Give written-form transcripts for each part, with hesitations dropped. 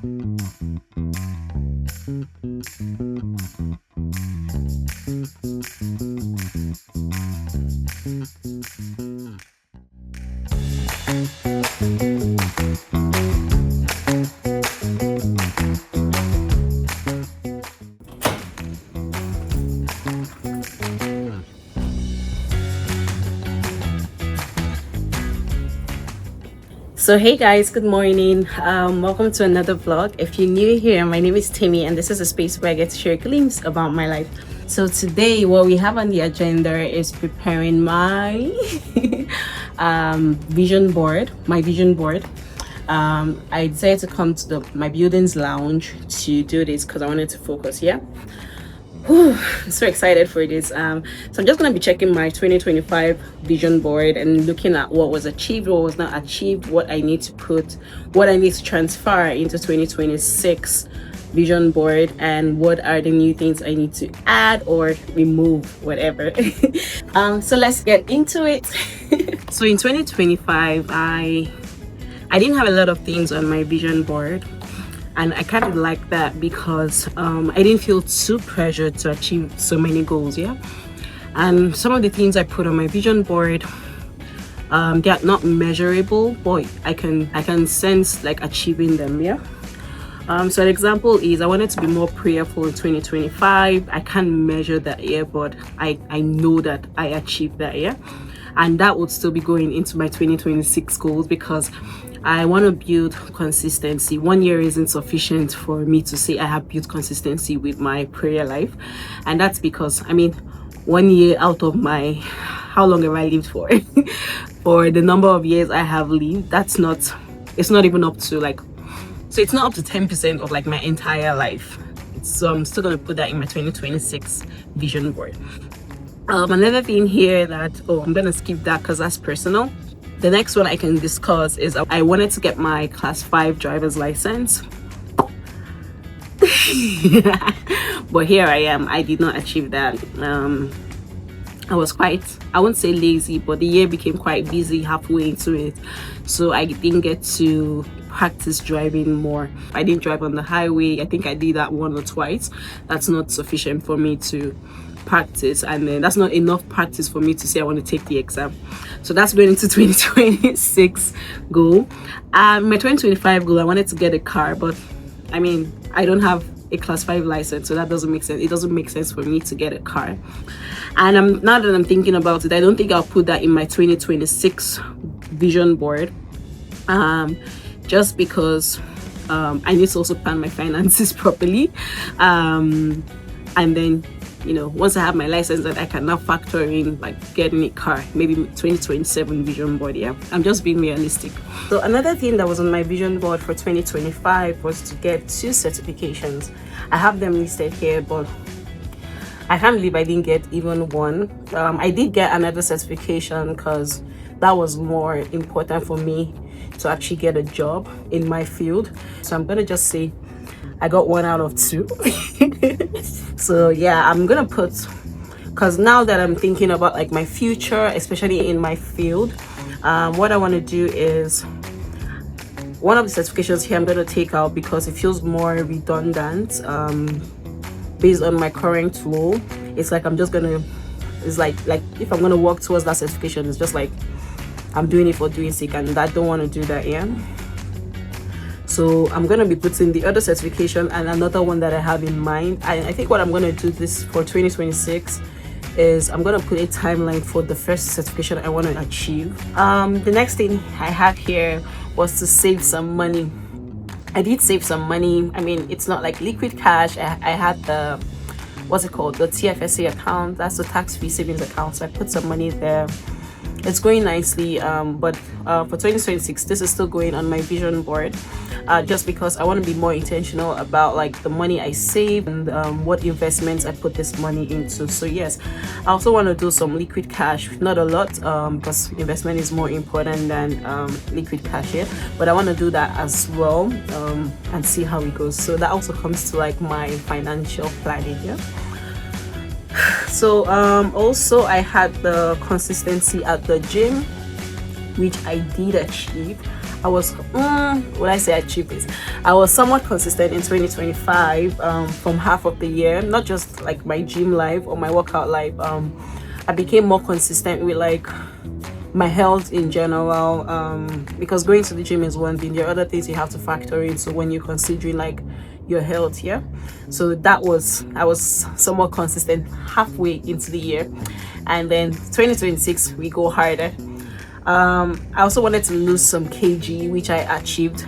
So hey guys, good morning. Welcome to another vlog. If you're new here, my name is Timmy and this is a space where I get to share a glimpse about my life. So today what we have on the agenda is preparing my vision board. I decided to come to my building's lounge to do this because I wanted to focus. I'm so excited for this. So I'm just going to be checking my 2025 vision board and looking at what was achieved, what was not achieved, what I need to transfer into 2026 vision board, and what are the new things I need to add or remove, whatever. So let's get into it. So in 2025, I didn't have a lot of things on my vision board. And I kind of like that because I didn't feel too pressured to achieve so many goals. And some of the things I put on my vision board, they are not measurable, but I can sense like achieving them. So an example is I wanted to be more prayerful in 2025. I can't measure that but I know that I achieved that and that would still be going into my 2026 goals because I want to build consistency. 1 year isn't sufficient for me to say I have built consistency with my prayer life, and that's because 1 year out of my how long have I lived for for the number of years I have lived, it's not even up to it's not up to 10% of my entire life. So I'm still going to put that in my 2026 vision board. Another thing here that I'm gonna skip that because that's personal. The next one I can discuss is I wanted to get my class 5 driver's license. But here I am, I did not achieve that. I was quite, I won't say lazy, but the year became quite busy halfway into it, so I didn't get to practice driving more. I didn't drive on the highway. I think I did that 1 or twice. That's not sufficient for me to practice, and then that's not enough practice for me to say I want to take the exam. So that's going into 2026 goal. My 2025 goal, I wanted to get a car, but I don't have a class 5 license, so that doesn't make sense. It doesn't make sense for me to get a car. And now that I'm thinking about it, I don't think I'll put that in my 2026 vision board, just because I need to also plan my finances properly, and then once I have my license, that I can now factor in getting a car, maybe 2027 vision board. I'm just being realistic. So another thing that was on my vision board for 2025 was to get 2 certifications. I have them listed here, but I can't believe I didn't get even one. I did get another certification because that was more important for me to actually get a job in my field. So I'm gonna just say I got 1 out of 2. So I'm gonna put, because now that I'm thinking about my future, especially in my field, what I want to do is one of the certifications here I'm gonna take out because it feels more redundant based on my current flow. It's like I'm just gonna, it's like if I'm gonna work towards that certification, it's just like I'm doing it for doing sake, and I don't want to do that. So I'm going to be putting the other certification and another one that I have in mind. I think what I'm going to do this for 2026 is I'm going to put a timeline for the first certification I want to achieve. The next thing I have here was to save some money. I did save some money. It's not like liquid cash. I had the, what's it called? The TFSA account. That's the tax-free savings account. So I put some money there. It's going nicely, but for 2026, this is still going on my vision board, just because I want to be more intentional about the money I save and what investments I put this money into. So yes, I also want to do some liquid cash, not a lot, because investment is more important than liquid cash here, but I want to do that as well, and see how it goes. So that also comes to my financial planning. So also I had the consistency at the gym, which I did achieve. Would I say I achieved this? I was somewhat consistent in 2025, from half of the year, not just like my gym life or my workout life. I became more consistent with like my health in general, because going to the gym is one thing. There are other things you have to factor in, so when you're considering like your health, yeah. So that was, I was somewhat consistent halfway into the year, and then 2026 we go harder. I also wanted to lose some kg, which I achieved.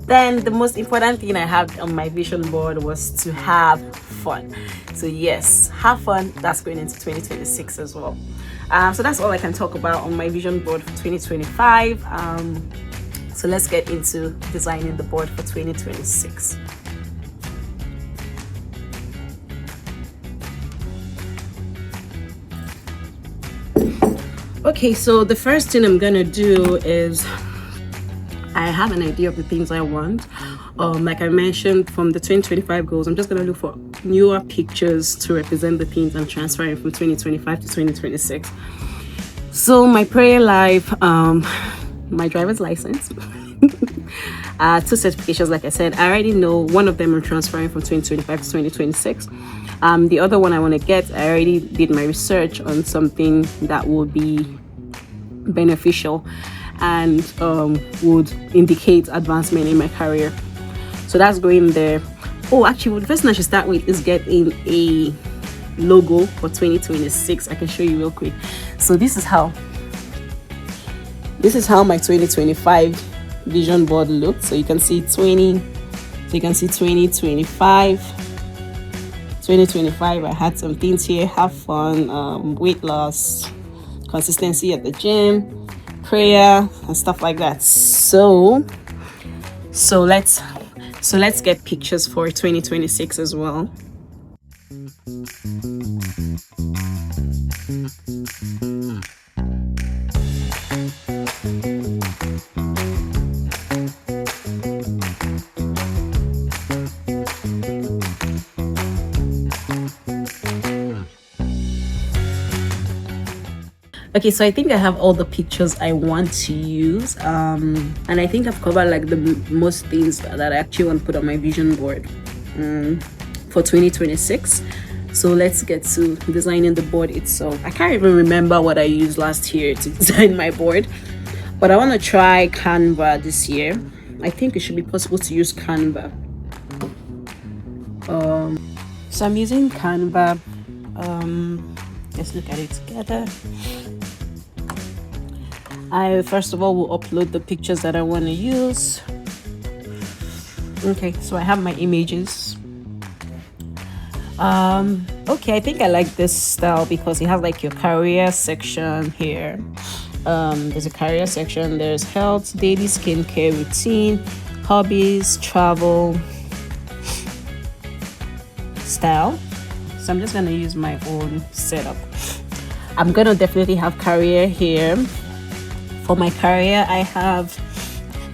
Then the most important thing I had on my vision board was to have fun. So yes, have fun. That's going into 2026 as well. So that's all I can talk about on my vision board for 2025. So let's get into designing the board for 2026. Okay, so the first thing I'm gonna do is, I have an idea of the things I want. Like I mentioned, from the 2025 goals, I'm just gonna look for newer pictures to represent the things I'm transferring from 2025 to 2026. So my prayer life, my driver's license, 2 certifications. Like I said, I already know one of them I'm transferring from 2025 to 2026. The other one I want to get, I already did my research on something that would be beneficial and would indicate advancement in my career. So that's going there. Oh, actually, the first thing I should start with is getting a logo for 2026. I can show you real quick. So this is how my 2025 vision board looks. So you can see 2025. 2025, I had some things here: have fun, weight loss, consistency at the gym, prayer, and stuff like that. So let's get pictures for 2026 as well. Okay, so I think I have all the pictures I want to use, and I think I've covered like the most things that I actually want to put on my vision board for 2026. So let's get to designing the board itself. I can't even remember what I used last year to design my board, but I want to try Canva this year. I think it should be possible to use Canva. So I'm using Canva. Let's look at it together. I first of all will upload the pictures that I want to use. Okay, so I have my images. Okay, I think I like this style because you have like your career section here. There's a career section, there's health, daily skincare routine, hobbies, travel, style. So I'm just gonna use my own setup. I'm gonna definitely have career here. For my career, I have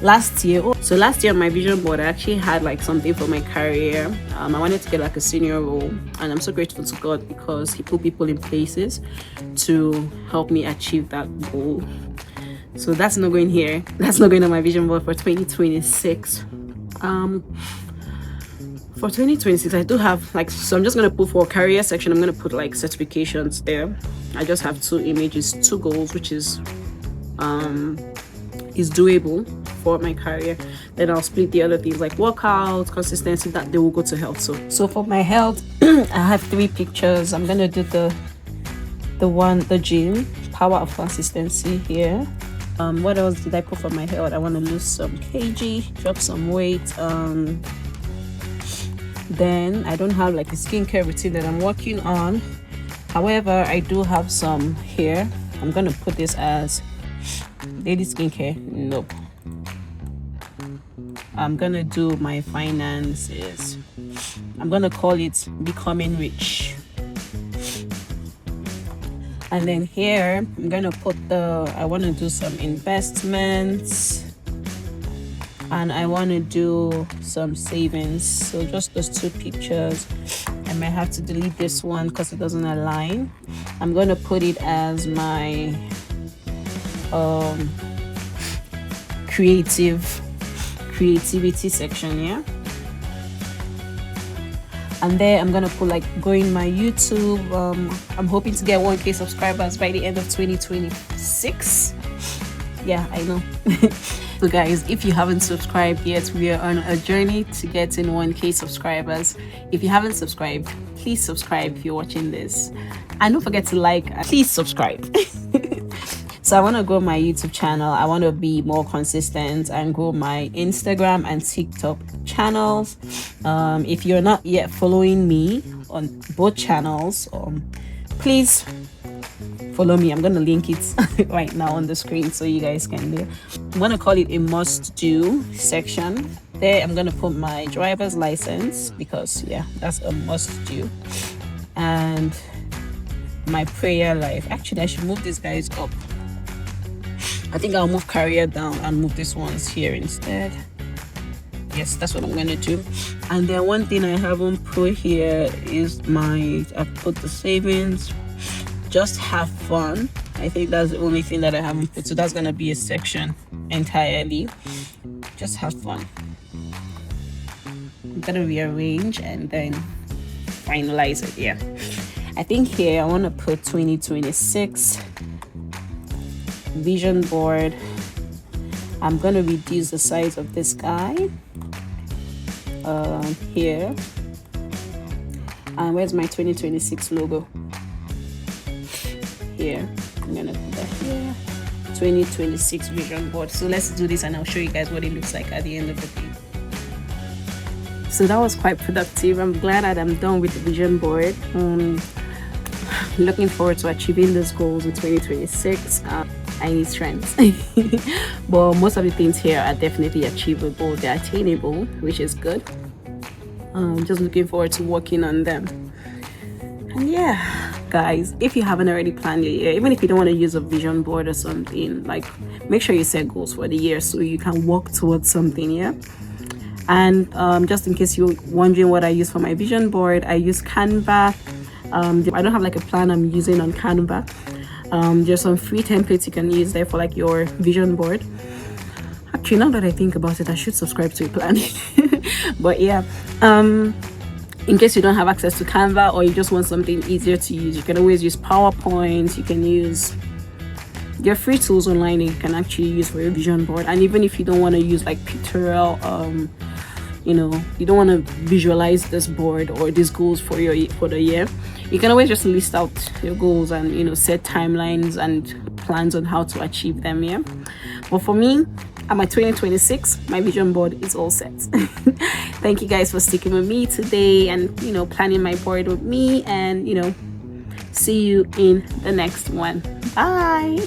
last year on my vision board, I actually had like something for my career. I wanted to get like a senior role, and I'm so grateful to God because He put people in places to help me achieve that goal. So that's not going here. That's not going on my vision board for 2026. For 2026, I do have like, so I'm just gonna put for career section, I'm gonna put like certifications there. I just have 2 images, 2 goals, which is doable for my career. Then I'll split the other things like workouts, consistency, that they will go to health. So for my health, I have 3 pictures. I'm gonna do the gym, power of consistency here. What else did I put for my health? I want to lose some kg, drop some weight. Then I don't have like a skincare routine that I'm working on. However, I do have some here. I'm gonna put this as daily skincare. Nope. I'm gonna do my finances. I'm gonna call it becoming rich. And then here I'm gonna put I want to do some investments, and I want to do some savings. So just those 2 pictures. I might have to delete this one because it doesn't align. I'm going to put it as my creativity section, yeah. And there I'm gonna put like growing my YouTube. I'm hoping to get 1K subscribers by the end of 2026. Yeah, I know. So guys, if you haven't subscribed yet, we are on a journey to getting 1K subscribers. If you haven't subscribed, please subscribe if you're watching this, and don't forget to like and please subscribe. So I want to grow my YouTube channel. I want to be more consistent and grow my Instagram and TikTok channels. If you're not yet following me on both channels, please follow me. I'm going to link it right now on the screen so you guys can do. I'm going to call it a must do section. There I'm going to put my driver's license, because yeah, that's a must do. And my prayer life. Actually, I should move these guys up. I think I'll move career down and move these ones here instead. Yes, that's what I'm going to do. And then one thing I haven't put here is I've put the savings. Just have fun. I think that's the only thing that I haven't put. So that's going to be a section entirely. Just have fun. I'm going to rearrange and then finalize it. Yeah. I think here I want to put 2026 vision board. I'm going to reduce the size of this guy here. And where's my 2026 logo? Here. I'm going to put that here. 2026 vision board. So let's do this and I'll show you guys what it looks like at the end of the day. So that was quite productive. I'm glad that I'm done with the vision board. Looking forward to achieving those goals in 2026. I need strength. But most of the things here are definitely achievable. They're attainable, which is good. Just looking forward to working on them. And yeah, guys, if you haven't already planned your year, even if you don't want to use a vision board or something, like, make sure you set goals for the year so you can work towards something. Yeah. And just in case you're wondering what I use for my vision board, I use Canva. I don't have like a plan I'm using on Canva. There's some free templates you can use there for like your vision board. Actually, now that I think about it, I should subscribe to a plan. But yeah, in case you don't have access to Canva or you just want something easier to use, you can always use PowerPoint. You can use your free tools online that you can actually use for your vision board. And even if you don't want to use like pictorial, you don't want to visualize this board or these goals for the year, you can always just list out your goals and set timelines and plans on how to achieve them. Yeah, but for me, at my 2026, my vision board is all set. Thank you guys for sticking with me today and planning my board with me, and see you in the next one. Bye.